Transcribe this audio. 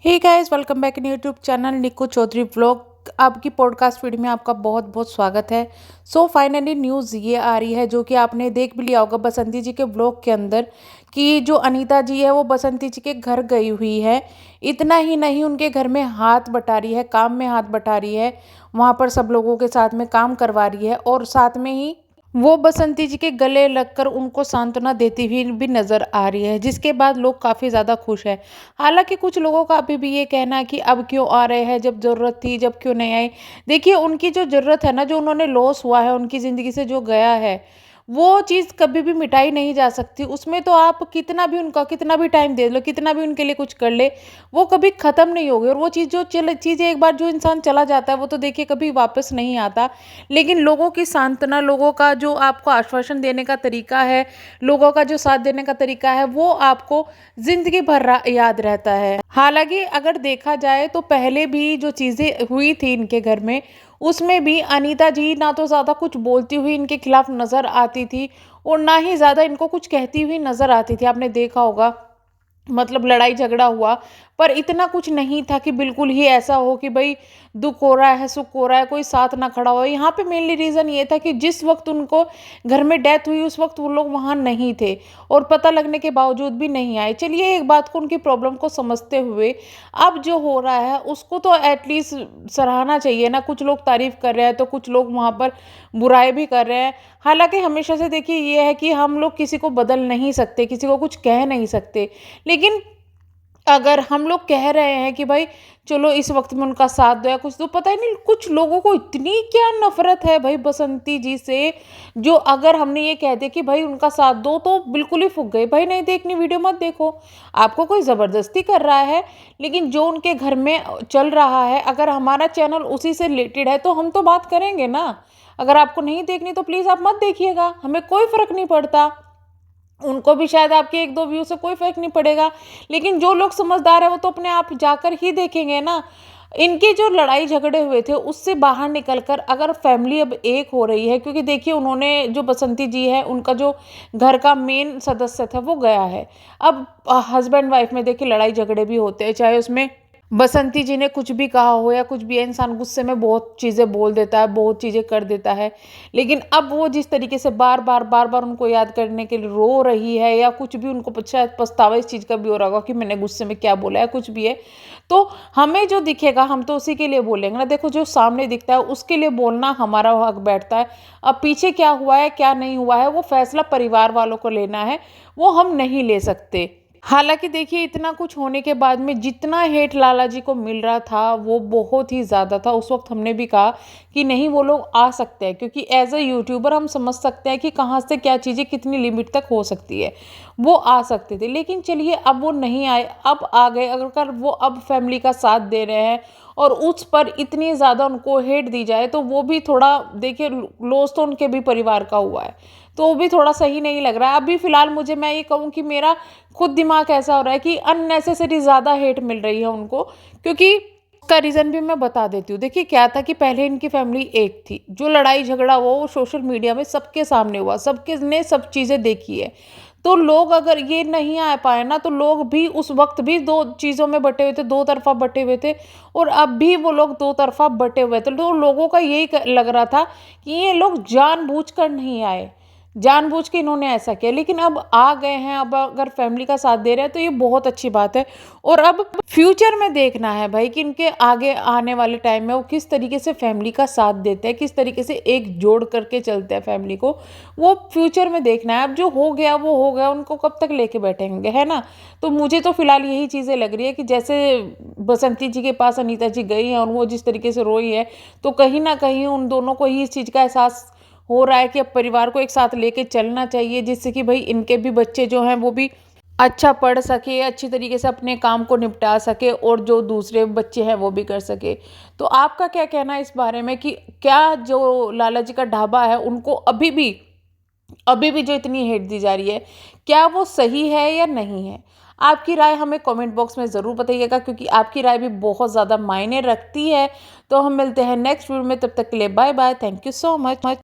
Hey guys, welcome back in YouTube channel Niku Chaudhary vlog. आपकी podcast video में आपका बहुत बहुत स्वागत है। फाइनली न्यूज़ ये आ रही है जो कि आपने देख भी लिया होगा बसंती जी के ब्लॉग के अंदर कि जो अनीता जी है वो बसंती जी के घर गई हुई है। इतना ही नहीं, उनके घर में हाथ बटा रही है, काम में हाथ बटा रही है, वहाँ पर सब लोगों के साथ में काम करवा रही है और साथ में ही वो बसंती जी के गले लगकर उनको सांत्वना देती हुई भी नजर आ रही है, जिसके बाद लोग काफ़ी ज़्यादा खुश हैं। हालांकि कुछ लोगों का अभी भी ये कहना है कि अब क्यों आ रहे हैं, जब ज़रूरत थी जब क्यों नहीं आए। देखिए, उनकी जो ज़रूरत है ना, जो उन्होंने लॉस हुआ है उनकी ज़िंदगी से जो गया है, वो चीज़ कभी भी मिटाई नहीं जा सकती। उसमें तो आप कितना भी उनका कितना भी टाइम दे लो, कितना भी उनके लिए कुछ कर ले, वो कभी ख़त्म नहीं होगी। और वो चीज़ जो चीज़ें एक बार जो इंसान चला जाता है वो तो देखिए कभी वापस नहीं आता। लेकिन लोगों की सांत्वना, लोगों का जो आपको आश्वासन देने का तरीका है, लोगों का जो साथ देने का तरीका है, वो आपको ज़िंदगी भर याद रहता है। हालांकि अगर देखा जाए तो पहले भी जो चीज़ें हुई थी इनके घर में, उसमें भी अनीता जी ना तो ज़्यादा कुछ बोलती हुई इनके खिलाफ नज़र आती थी और ना ही ज़्यादा इनको कुछ कहती हुई नज़र आती थी। आपने देखा होगा, मतलब लड़ाई झगड़ा हुआ पर इतना कुछ नहीं था कि बिल्कुल ही ऐसा हो कि भाई दुख हो रहा है, सुख हो रहा है, कोई साथ ना खड़ा हो। यहाँ पे मेनली रीज़न ये था कि जिस वक्त उनको घर में डेथ हुई उस वक्त वो लोग वहाँ नहीं थे और पता लगने के बावजूद भी नहीं आए। चलिए, एक बात को, उनकी प्रॉब्लम को समझते हुए अब जो हो रहा है उसको तो एटलीस्ट सराहना चाहिए ना। कुछ लोग तारीफ कर रहे हैं तो कुछ लोग वहाँ पर बुराई भी कर रहे हैं। हालांकि हमेशा से देखिए ये है कि हम लोग किसी को बदल नहीं सकते, किसी को कुछ कह नहीं सकते। लेकिन अगर हम लोग कह रहे हैं कि भाई चलो इस वक्त में उनका साथ दो या कुछ, तो पता ही नहीं कुछ लोगों को इतनी क्या नफरत है भाई बसंती जी से, जो अगर हमने ये कह दिया कि भाई उनका साथ दो तो बिल्कुल ही फूक गए। भाई नहीं देखनी वीडियो मत देखो, आपको कोई ज़बरदस्ती कर रहा है। लेकिन जो उनके घर में चल रहा है, अगर हमारा चैनल उसी से रिलेटेड है तो हम तो बात करेंगे ना। अगर आपको नहीं देखनी तो प्लीज़ आप मत देखिएगा, हमें कोई फ़र्क नहीं पड़ता। उनको भी शायद आपके 1-2 व्यू से कोई फ़र्क नहीं पड़ेगा। लेकिन जो लोग समझदार हैं वो तो अपने आप जाकर ही देखेंगे ना। इनके जो लड़ाई झगड़े हुए थे उससे बाहर निकल कर अगर फैमिली अब एक हो रही है, क्योंकि देखिए उन्होंने जो बसंती जी है उनका जो घर का मेन सदस्य था वो गया है। अब हस्बैंड वाइफ में देखिए लड़ाई झगड़े भी होते हैं, चाहे उसमें बसंती जी ने कुछ भी कहा हो या कुछ भी, इंसान गुस्से में बहुत चीज़ें बोल देता है, बहुत चीज़ें कर देता है। लेकिन अब वो जिस तरीके से बार बार उनको याद करने के लिए रो रही है या कुछ भी, उनको शायद पछतावा इस चीज़ का भी हो रहा होगा कि मैंने गुस्से में क्या बोला है, कुछ भी है। तो हमें जो दिखेगा हम तो उसी के लिए बोलेंगे ना। देखो, जो सामने दिखता है उसके लिए बोलना हमारा हक बैठता है। अब पीछे क्या हुआ है क्या नहीं हुआ है वो फैसला परिवार वालों को लेना है, वो हम नहीं ले सकते। हालाँकि देखिए, इतना कुछ होने के बाद में जितना हेट लाला जी को मिल रहा था वो बहुत ही ज़्यादा था। उस वक़्त हमने भी कहा कि नहीं, वो लोग आ सकते हैं, क्योंकि एज़ अ यूट्यूबर हम समझ सकते हैं कि कहाँ से क्या चीज़ें कितनी लिमिट तक हो सकती है। वो आ सकते थे, लेकिन चलिए अब वो नहीं आए, अब आ गए। अगर वो अब फैमिली का साथ दे रहे हैं और उस पर इतनी ज़्यादा उनको हेट दी जाए तो वो भी थोड़ा, देखिए लॉस तो उनके भी परिवार का हुआ है, तो वो भी थोड़ा सही नहीं लग रहा है। अभी फ़िलहाल मुझे, मैं ये कहूँ कि मेरा खुद दिमाग ऐसा हो रहा है कि अननेसेसरी ज़्यादा हेट मिल रही है उनको, क्योंकि उसका रीज़न भी मैं बता देती हूँ। देखिए क्या था कि पहले इनकी फैमिली एक थी, जो लड़ाई झगड़ा हुआ वो सोशल मीडिया में सबके सामने हुआ, सबके ने सब चीज़ें देखी है। तो लोग अगर ये नहीं आ पाए ना, तो लोग भी उस वक्त भी दो चीज़ों में बटे हुए थे, दो तरफा बटे हुए थे और अब भी वो लोग दो तरफा बटे हुए थे। तो लोगों का यही लग रहा था कि ये लोग जानबूझकर नहीं आए, जानबूझ के इन्होंने ऐसा किया। लेकिन अब आ गए हैं, अब अगर फैमिली का साथ दे रहे हैं तो ये बहुत अच्छी बात है। और अब फ्यूचर में देखना है भाई कि इनके आगे आने वाले टाइम में वो किस तरीके से फैमिली का साथ देते हैं, किस तरीके से एक जोड़ करके चलते हैं फैमिली को, वो फ्यूचर में देखना है। अब जो हो गया वो हो गया, उनको कब तक लेके बैठेंगे, है ना। तो मुझे तो फिलहाल यही चीज़ें लग रही है कि जैसे बसंती जी के पास अनीता जी गई हैं और वो जिस तरीके से रोई है, तो कहीं ना कहीं उन दोनों को ही इस चीज़ का एहसास हो रहा है कि अब परिवार को एक साथ लेके चलना चाहिए, जिससे कि भाई इनके भी बच्चे जो हैं वो भी अच्छा पढ़ सके, अच्छी तरीके से अपने काम को निपटा सके और जो दूसरे बच्चे हैं वो भी कर सके। तो आपका क्या कहना है इस बारे में कि क्या जो लाला जी का ढाबा है उनको अभी भी जो इतनी हेट दी जा रही है, क्या वो सही है या नहीं है? आपकी राय हमें कमेंट बॉक्स में ज़रूर बताइएगा, क्योंकि आपकी राय भी बहुत ज़्यादा मायने रखती है। तो हम मिलते हैं नेक्स्ट वीडियो में, तब तक के लिए bye bye, thank you so much.